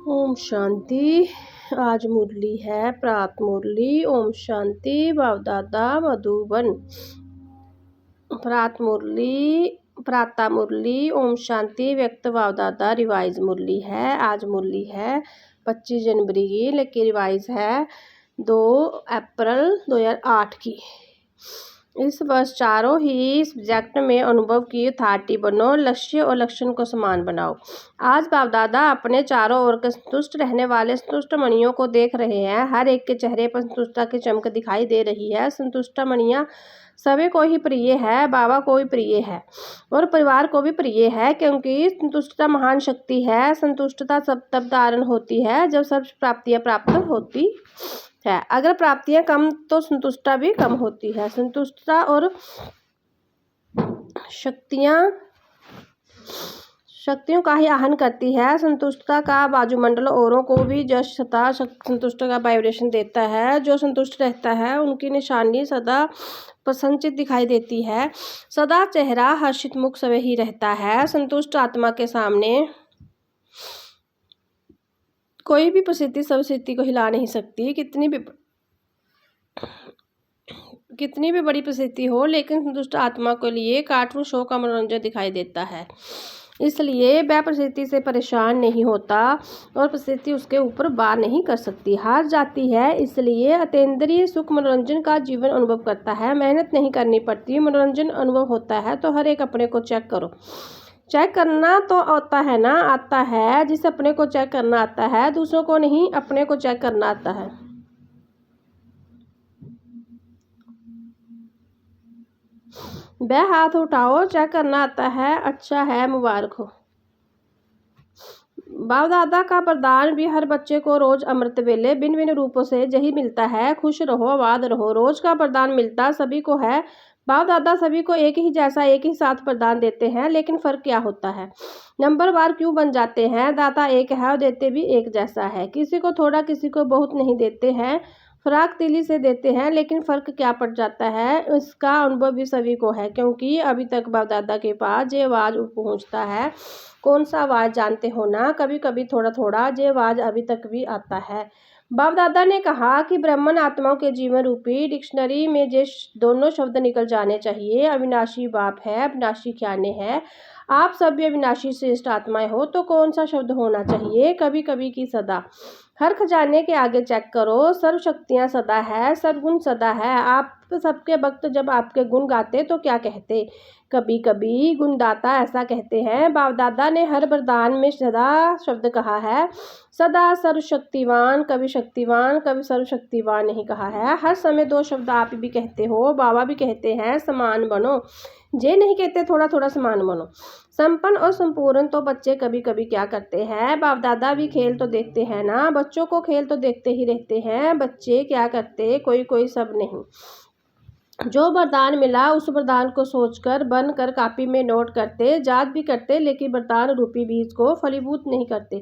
ओम शांति। आज मुरली है प्रात मुरली। ओम शांति। बाबदादा मधुबन। प्रात मुरली, प्राता मुरली। ओम शांति। व्यक्त बाबदादा रिवाइज मुरली है। आज मुरली है 25 जनवरी की, लेकिन रिवाइज है 2 अप्रैल 2008 की। इस वर्ष चारों ही सब्जेक्ट में अनुभव की अथॉरिटी बनो। लक्ष्य और लक्षण को समान बनाओ। आज बाबदादा अपने चारों ओर के संतुष्ट रहने वाले संतुष्ट मणियों को देख रहे हैं। हर एक के चेहरे पर संतुष्टता की चमक दिखाई दे रही है। संतुष्ट मणियाँ सभी को ही प्रिय है, बाबा को भी प्रिय है और परिवार को भी प्रिय है, क्योंकि संतुष्टता महान शक्ति है। संतुष्टता सब तब धारण होती है जब सब प्राप्तियां प्राप्त होती है। अगर प्राप्तियां कम तो संतुष्टता भी कम होती है। संतुष्टता और शक्तियों का ही आहन करती है। संतुष्टता का वायुमंडल औरों को भी जश सता संतुष्ट का वाइब्रेशन देता है। जो संतुष्ट रहता है उनकी निशानी सदा प्रसन्नचित दिखाई देती है। सदा चेहरा हर्षित मुख सवे ही रहता है। संतुष्ट आत्मा के सामने कोई भी परिस्थिति सब स्थिति को हिला नहीं सकती। कितनी भी बड़ी परिस्थिति हो, लेकिन संतुष्ट आत्मा के लिए कार्टून शो का मनोरंजन दिखाई देता है। इसलिए वह परिस्थिति से परेशान नहीं होता और परिस्थिति उसके ऊपर वार नहीं कर सकती, हार जाती है। इसलिए अतीन्द्रिय सुख मनोरंजन का जीवन अनुभव करता है। मेहनत नहीं करनी पड़ती, मनोरंजन अनुभव होता है। तो हर एक अपने को चेक करो। चेक करना तो आता है ना, आता है। जिस अपने को चेक करना आता है, दूसरों को नहीं, अपने को चेक करना आता है। वह हाथ उठाओ, चेक करना आता है। अच्छा है, मुबारक हो। बाप दादा का वरदान भी हर बच्चे को रोज अमृत वेले भिन्न भिन्न रूपों से यही मिलता है। खुश रहो, आबाद रहो। रोज का वरदान मिलता सभी को है। बाप दादा सभी को एक ही जैसा एक ही साथ वरदान देते हैं, लेकिन फर्क क्या होता है? नंबर वार क्यों बन जाते हैं? दाता एक है और देते भी एक जैसा है। किसी को थोड़ा, किसी को बहुत नहीं देते हैं, फराक दिली से देते हैं, लेकिन फ़र्क क्या पड़ जाता है? इसका अनुभव भी सभी को है, क्योंकि अभी तक बाप दादा के पास ये आवाज़ पहुँचता है। कौन सा आवाज़ जानते हो ना? कभी कभी थोड़ा थोड़ा ये आवाज़ अभी तक भी आता है। बाप दादा ने कहा कि ब्राह्मण आत्माओं के जीवन रूपी डिक्शनरी में ये दोनों शब्द निकल जाने चाहिए। अविनाशी बाप है, अविनाशी ज्ञानी है। आप सभी अविनाशी श्रेष्ठ आत्माएं हो, तो कौन सा शब्द होना चाहिए? कभी कभी की सदा। हर खजाने के आगे चेक करो, सर्व शक्तियाँ सदा है, सर्वगुण सदा है। आप सबके भक्त जब आपके गुण गाते तो क्या कहते? कभी कभी गुणदाता ऐसा कहते हैं। बाप दादा ने हर वरदान में सदा शब्द कहा है। सदा सर्वशक्तिवान, कभी शक्तिवान, कभी सर्वशक्तिवान नहीं कहा है। हर समय 2 शब्द आप भी कहते हो, बाबा भी कहते हैं, समान बनो। ये नहीं कहते थोड़ा थोड़ा समान बनो। संपन्न और संपूर्ण तो बच्चे कभी कभी क्या करते हैं? बाप दादा भी खेल तो देखते हैं ना, बच्चों को खेल तो देखते ही रहते हैं। बच्चे क्या करते? कोई कोई, सब नहीं। जो वरदान मिला उस वरदान को सोचकर बन कर कापी में नोट करते, याद भी करते, लेकिन वरदान रूपी बीज को फलीभूत नहीं करते।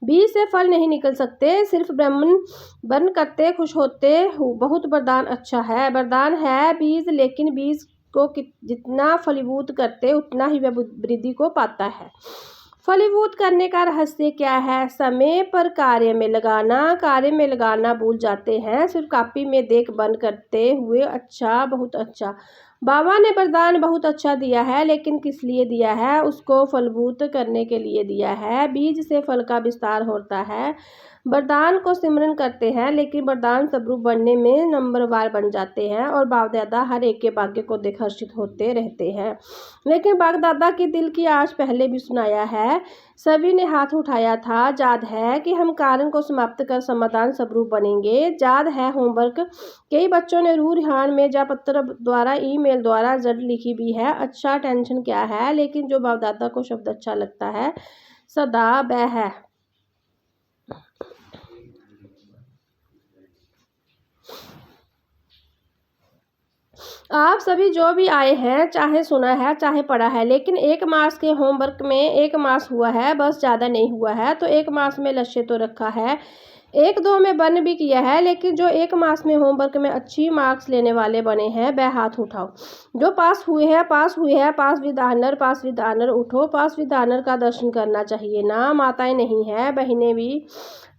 बीज से फल नहीं निकल सकते, सिर्फ ब्राह्मण बन करते, खुश होते। बहुत वरदान अच्छा है, वरदान है बीज, लेकिन बीज को जितना फलीभूत करते उतना ही वह वृद्धि को पाता है। फलीभूत करने का रहस्य क्या है? समय पर कार्य में लगाना। कार्य में लगाना भूल जाते हैं, सिर्फ कॉपी में देख बंद करते हुए अच्छा, बहुत अच्छा। बाबा ने वरदान बहुत अच्छा दिया है, लेकिन किस लिए दिया है? उसको फलभूत करने के लिए दिया है। बीज से फल का विस्तार होता है। वरदान को सिमरन करते हैं, लेकिन वरदान स्वरूप बनने में नंबरवार बन जाते हैं और बाप दादा हर एक के भाग्य को देख हर्षित होते रहते हैं। लेकिन बाप दादा की दिल की आज पहले भी सुनाया है। सभी ने हाथ उठाया था। याद है कि हम कारण को समाप्त कर समाधान स्वरूप बनेंगे। याद है होमवर्क? कई बच्चों ने रूहान में या पत्र द्वारा, ईमेल द्वारा जड़ लिखी भी है। अच्छा, टेंशन क्या है? लेकिन जो बाप दादा को शब्द अच्छा लगता है सदा वह है। आप सभी जो भी आए हैं, चाहे सुना है चाहे पढ़ा है, लेकिन 1 मास के होमवर्क में 1 मास हुआ है, बस ज़्यादा नहीं हुआ है। तो 1 मास में लक्ष्य तो रखा है एक दो में बन भी किया है, लेकिन जो 1 मास में होमवर्क में अच्छी मार्क्स लेने वाले बने हैं वह हाथ उठाओ। जो पास हुए हैं पास हुए हैं, pass with honour, pass with honour उठो। पास विद ऑनर का दर्शन करना चाहिए ना, माताएं नहीं हैं, बहनें भी।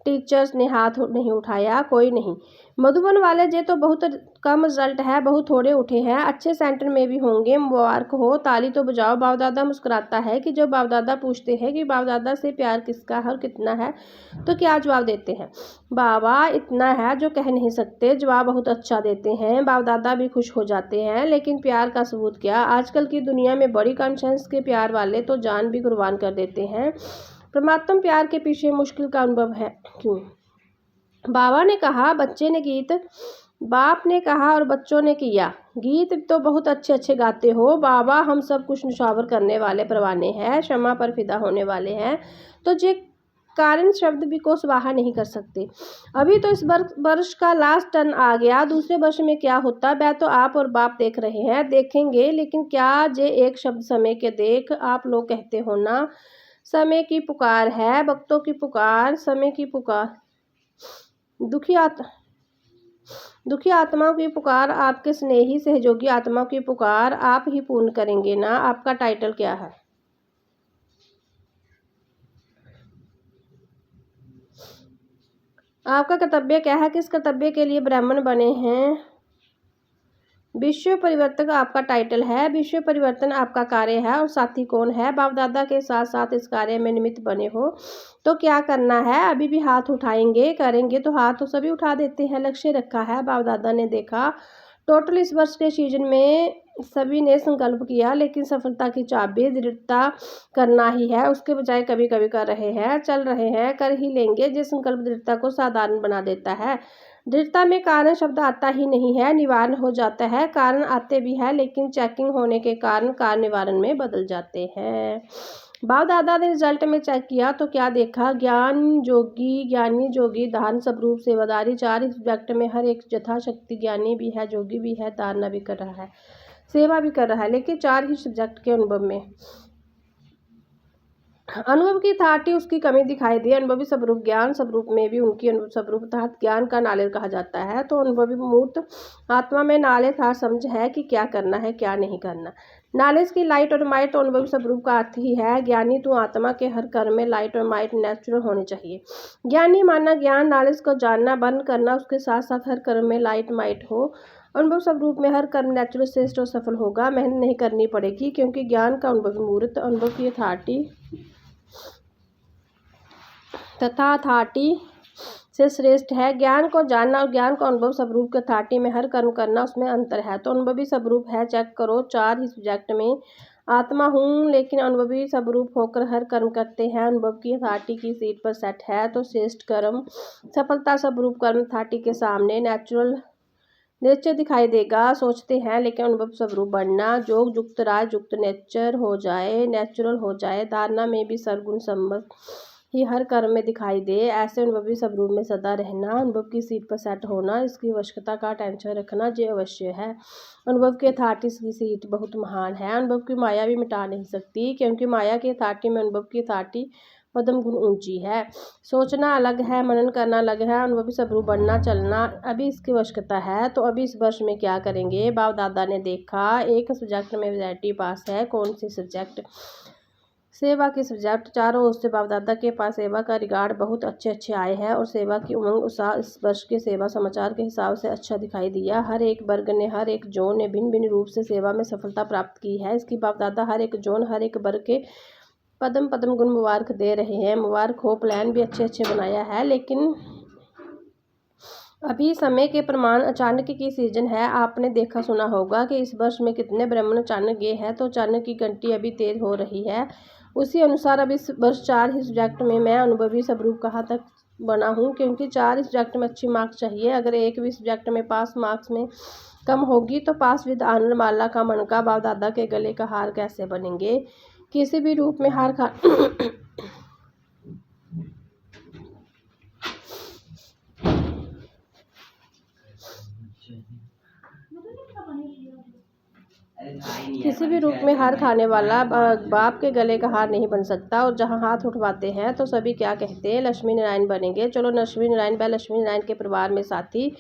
टीचर्स ने हाथ नहीं उठाया, कोई नहीं। मधुबन वाले जे तो बहुत कम रिजल्ट है, बहुत थोड़े उठे हैं, अच्छे सेंटर में भी होंगे, मुबारक हो, ताली तो बजाओ। बाप दादा मुस्कुराता है कि जब बाप दादा पूछते हैं कि बाप दादा से प्यार किसका है और कितना है, तो क्या जवाब देते हैं? बाबा इतना है जो कह नहीं सकते। जवाब बहुत अच्छा देते हैं, बाप दादा भी खुश हो जाते हैं। लेकिन प्यार का सबूत क्या? आजकल की दुनिया में बड़ी कॉन्शियस के प्यार वाले तो जान भी कुर्बान कर देते हैं। परमात्म प्यार के पीछे मुश्किल का अनुभव है क्यों? बाबा ने कहा, बच्चे ने गीत, बाप ने कहा और बच्चों ने किया। गीत तो बहुत अच्छे अच्छे गाते हो बाबा, हम सब कुछ निशावर करने वाले परवाने हैं, क्षमा पर फिदा होने वाले हैं, तो जे कारण शब्द भी को स्वाहा नहीं कर सकते। अभी तो इस वर्ष का लास्ट टर्न आ गया, दूसरे वर्ष में क्या होता वह तो आप और बाप देख रहे हैं, देखेंगे। लेकिन क्या जे एक शब्द समय के देख, आप लोग कहते हो ना, समय की पुकार है, भक्तों की पुकार, समय की पुकार, दुखी आत्माओं की पुकार, आपके स्नेही सहयोगी आत्माओं की पुकार आप ही पूर्ण करेंगे ना। आपका टाइटल क्या है? आपका कर्तव्य क्या है? किस कर्तव्य के लिए ब्राह्मण बने हैं? विश्व परिवर्तक आपका टाइटल है, विश्व परिवर्तन आपका कार्य है, और साथी कौन है? बाप दादा के साथ साथ इस कार्य में निमित्त बने हो, तो क्या करना है? अभी भी हाथ उठाएंगे, करेंगे तो हाथ तो सभी उठा देते हैं। लक्ष्य रखा है, बाप दादा ने देखा। टोटल इस वर्ष के सीजन में सभी ने संकल्प किया, लेकिन सफलता की चाबी दृढ़ता करना ही है, उसके बजाय कभी कभी कर रहे हैं, चल रहे हैं, कर ही लेंगे। जिस संकल्प दृढ़ता को साधारण बना देता है। दृढ़ता में कारण शब्द आता ही नहीं है, निवारण हो जाता है। कारण आते भी है, लेकिन चेकिंग होने के कारण कारण निवारण में बदल जाते हैं। बाप दादा ने रिजल्ट में चेक किया तो क्या देखा? ज्ञानी जोगी दान स्वरूप सेवादारी, 4 सब्जेक्ट में हर एक यथाशक्ति ज्ञानी भी है, जोगी भी है, दाना भी कर रहा है, सेवा भी कर रहा है, लेकिन 4 ही सब्जेक्ट के अनुभव में अनुभव की अथॉरिटी उसकी कमी दिखाई दी। अनुभवी स्वरूप ज्ञान स्वरूप में भी उनकी अनुभव स्वरूप अर्थात ज्ञान का नॉलेज कहा जाता है। तो अनुभवी मूर्त आत्मा में नॉलेज अर्थात समझ है कि क्या करना है क्या नहीं करना। नॉलेज की लाइट और माइट तो अनुभवी स्वरूप का अर्थ ही है। ज्ञानी तो आत्मा के हर कर्म में लाइट और माइट नेचुरल होने चाहिए। ज्ञानी मानना ज्ञान नॉलेज को जानना बंद करना, उसके साथ साथ हर कर्म में लाइट माइट हो। अनुभव स्वरूप में हर कर्म नेचुरल श्रेष्ठ और सफल होगा। मेहनत नहीं करनी पड़ेगी, क्योंकि ज्ञान का अनुभवी मूर्त अनुभव की अथॉरिटी तथा अथॉरिटी से श्रेष्ठ है। ज्ञान को जानना और ज्ञान को अनुभव स्वरूप के अथॉरिटी में हर कर्म करना, उसमें अंतर है। तो अनुभवी स्वरूप है, चेक करो 4 ही सब्जेक्ट में आत्मा हूँ, लेकिन अनुभवी स्वरूप होकर हर कर्म करते हैं। अनुभव की अथॉरिटी की सीट पर सेट है, तो श्रेष्ठ कर्म सफलता स्वरूप कर्म अथॉरिटी के सामने नेचर दिखाई देगा। सोचते हैं लेकिन अनुभव स्वरूप बनना, जोग युक्त राज युक्त नेचर हो जाए, नेचुरल हो जाए, धारणा में भी सर्वगुण सम्मत ही हर कर्म में दिखाई दे। ऐसे अनुभवी स्वरूप में सदा रहना, अनुभव की सीट पर सेट होना, इसकी आवश्यकता का टेंशन रखना ये अवश्य है। अनुभव की अथॉरिटी की सीट बहुत महान है, अनुभव की माया भी मिटा नहीं सकती, क्योंकि माया की अथॉरिटी में अनुभव की अथॉरिटी पदम गुण ऊंची है। सोचना अलग है, मनन करना अलग है, अनुभवी स्वरूप बनना चलना अभी इसकी आवश्यकता है। तो अभी इस वर्ष में क्या करेंगे? बाप दादा ने देखा, एक सब्जेक्ट में वैरायटी पास है, कौन सी सब्जेक्ट? सेवा के सब्जेक्ट। चारों ओर से बाप दादा के पास सेवा का रिकॉर्ड बहुत अच्छे आए हैं, और सेवा की उमंग उत्साह इस वर्ष के सेवा समाचार के हिसाब से अच्छा दिखाई दिया। हर एक वर्ग ने, हर एक जोन ने भिन्न भिन्न रूप से सेवा में सफलता प्राप्त की है। इसकी बाप दादा हर एक जोन, हर एक वर्ग के पदम गुण मुबारक दे रहे हैं। मुबारक हो, प्लान भी अच्छे बनाया है, लेकिन अभी समय के प्रमाण अचानक की सीजन है। आपने देखा सुना होगा कि इस वर्ष में कितने ब्राह्मण अचानक गए हैं, तो अचानक की घंटी अभी तेज हो रही है। उसी अनुसार अब इस वर्ष 4 ही सब्जेक्ट में मैं अनुभवी स्वरूप कहाँ तक बना हूँ, क्योंकि 4 ही सब्जेक्ट में अच्छी मार्क्स चाहिए। अगर एक भी सब्जेक्ट में पास मार्क्स में कम होगी तो पास विद ऑनर माला का मनका बाप दादा के गले का हार कैसे बनेंगे? किसी भी रूप में हार खा किसी भी रूप में हार खाने वाला बाप के गले का हार नहीं बन सकता। और जहाँ हाथ उठवाते हैं तो सभी क्या कहते हैं, लक्ष्मी नारायण बनेंगे। चलो लक्ष्मी नारायण व लक्ष्मी नारायण के परिवार में साथी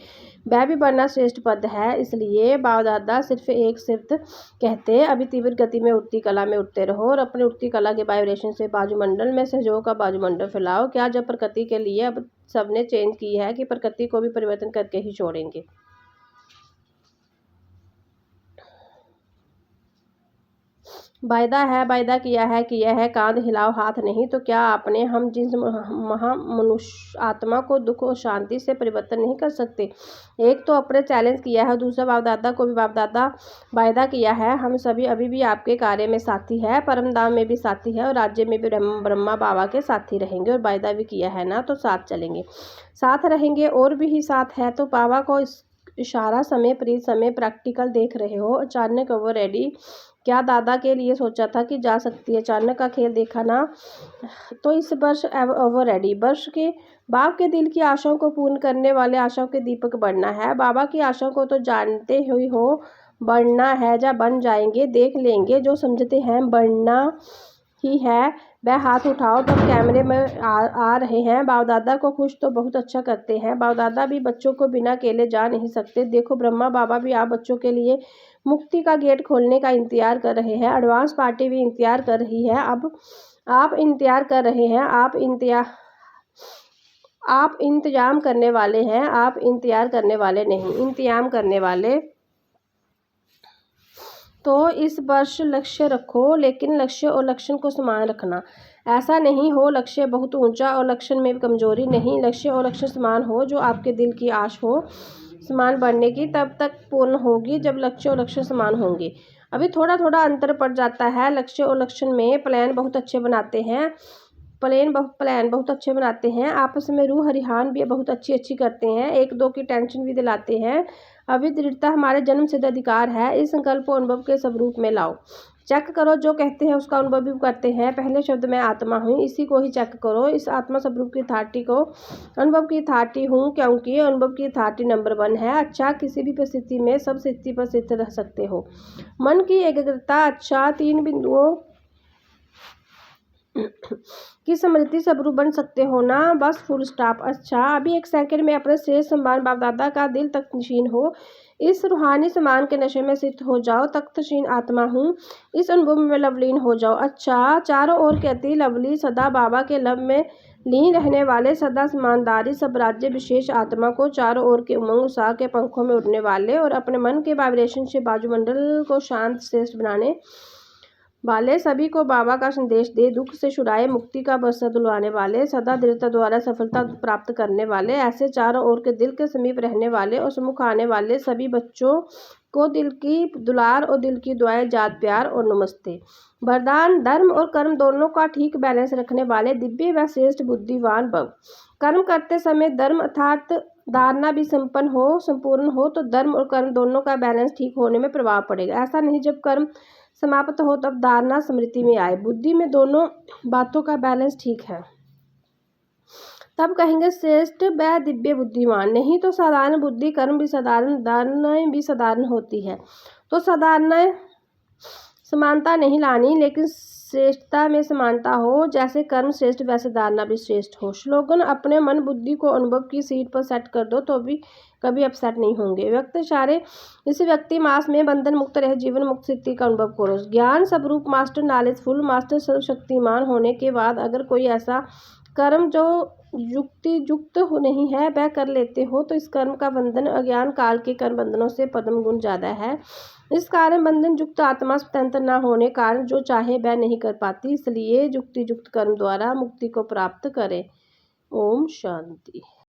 वह भी बनना श्रेष्ठ पद है। इसलिए बाप दादा सिर्फ एक सिर्फ कहते, अभी तीव्र गति में उठती कला में उठते रहो और अपनी उठती कला के वाइब्रेशन से बाजुमंडल में सहयोग का बाजुमंडल फैलाओ। क्या जब प्रकृति के लिए अब सबने चेंज की है कि प्रकृति को भी परिवर्तन करके ही छोड़ेंगे। वायदा किया है कि यह कांध हिलाओ हाथ नहीं। तो क्या आपने हम जिस महामनुष्य आत्मा को दुख और शांति से परिवर्तन नहीं कर सकते। एक तो अपने चैलेंज किया है, दूसरा बाप दादा को भी बाप दादा वायदा किया है हम सभी अभी भी आपके कार्य में साथी है, परमधाम में भी साथी है और राज्य में भी ब्रह्मा बाबा के साथी रहेंगे। और वायदा भी किया है ना, तो साथ चलेंगे साथ रहेंगे और भी ही साथ है। तो बाबा को इशारा समय प्रीत समय प्रैक्टिकल देख रहे हो। अचानक वो रेडी क्या दादा के लिए सोचा था कि जा सकती है, अचानक का खेल देखा ना। तो इस वर्ष ओवर रेडी वर्ष के बाप के दिल की आशाओं को पूर्ण करने वाले आशाओं के दीपक बढ़ना है। बाबा की आशाओं को तो जानते हुए हो बढ़ना है, जा बन जाएंगे देख लेंगे। जो समझते हैं बढ़ना ही है वह हाथ उठाओ। तब कैमरे में आ रहे हैं। बाप दादा को खुश तो बहुत अच्छा करते हैं। बाप दादा भी बच्चों को बिना अकेले जा नहीं सकते। देखो ब्रह्मा बाबा भी आप बच्चों के लिए मुक्ति का गेट खोलने का इंतजार कर रहे हैं। एडवांस पार्टी भी इंतजार कर रही है। अब आप इंतजार कर रहे हैं, आप इंतजाम करने वाले हैं, आप इंतजार करने वाले नहीं, इंतजाम करने वाले। तो इस वर्ष लक्ष्य रखो, लेकिन लक्ष्य और लक्षण को समान रखना। ऐसा नहीं हो लक्ष्य बहुत ऊंचा और लक्षण में कमजोरी नहीं। लक्ष्य और लक्षण समान हो, जो आपके दिल की आश हो समान बढ़ने की तब तक पूर्ण होगी जब लक्ष्य और लक्षण समान होंगे। अभी थोड़ा थोड़ा अंतर पड़ जाता है। लक्ष्य और लक्षण में प्लान बहुत अच्छे बनाते हैं, प्लान बहुत अच्छे बनाते हैं। आपस में रूह हरिहान भी बहुत अच्छी करते हैं, एक दो की टेंशन भी दिलाते हैं। अभी दृढ़ता हमारे जन्म सिद्ध अधिकार है। इस संकल्प को अनुभव के स्वरूप में लाओ। चेक करो, जो कहते हैं उसका अनुभव भी करते हैं। पहले शब्द मैं आत्मा हूँ, इसी को ही चेक करो। इस आत्मा स्वरूप की अथॉरिटी को अनुभव की अथॉरिटी हूँ, क्योंकि अनुभव की अथॉरिटी नंबर 1 है। अच्छा, किसी भी परिस्थिति में सब स्थिति पर स्थित रह सकते हो। मन की एकाग्रता, अच्छा 3 बिंदुओं की स्मृति स्वरूप बन सकते हो ना, बस फुल स्टॉप। अच्छा, अभी एक सेकंड में अपने श्रेष्ठ सम्मान बाप दादा का दिल तक नशीन हो। इस रूहानी सम्मान के नशे में स्थित हो जाओ। तख्तशीन आत्मा हूँ, इस अनुभव में लवलीन हो जाओ। अच्छा, चारों ओर कहती लवली सदा बाबा के लब में लीन रहने वाले, सदा ईमानदारी सब राज्य विशेष आत्मा को चारों ओर के उमंग उत्साह के पंखों में उड़ने वाले और अपने मन के वाइब्रेशन से बाजुमंडल को शांत श्रेष्ठ बनाने वाले, सभी को बाबा का संदेश दे, दुख से छुड़ाए, मुक्ति का बरसा दिलवाने वाले, सदा दृढ़ता द्वारा सफलता प्राप्त करने वाले, ऐसे चारों ओर के दिल के समीप रहने वाले और सम्मुख आने वाले सभी बच्चों को दिल की दुलार और दिल की दुआएं, याद प्यार और नमस्ते। वरदान, धर्म और कर्म दोनों का ठीक बैलेंस रखने वाले दिव्य व श्रेष्ठ बुद्धिवान भव। कर्म करते समय धर्म अर्थात धारणा भी संपूर्ण हो तो धर्म और कर्म दोनों का बैलेंस ठीक होने में प्रभाव पड़ेगा। ऐसा नहीं जब कर्म समाप्त हो तब धारणा स्मृति में आए। बुद्धि में दोनों बातों का बैलेंस ठीक है, तब कहेंगे श्रेष्ठ व दिव्य बुद्धिमान। नहीं तो साधारण बुद्धि, कर्म भी साधारण, धारणाएं भी साधारण होती है। तो साधारण समानता नहीं लानी, लेकिन श्रेष्ठता में समानता हो। जैसे कर्म श्रेष्ठ वैसे धारणा भी श्रेष्ठ हो। स्लोगन, अपने मन बुद्धि को अनुभव की सीट पर सेट कर दो तो भी कभी अपसेट नहीं होंगे। व्यक्ति सारे इस व्यक्ति मास में बंधन मुक्त रहे, जीवन मुक्त स्थिति का अनुभव करो। ज्ञान स्वरूप मास्टर, नॉलेजफुल मास्टर, सर्वशक्तिमान होने के बाद अगर कोई ऐसा कर्म जो युक्त नहीं है वह कर लेते हो तो इस कर्म का बंधन अज्ञान काल के कर्म बंधनों से पद्म गुण ज्यादा है। इस कारण बंधन युक्त आत्मा स्वतंत्र न होने कारण जो चाहे वह नहीं कर पाती, इसलिए युक्ति युक्त कर्म द्वारा मुक्ति को प्राप्त करें। ओम शांति।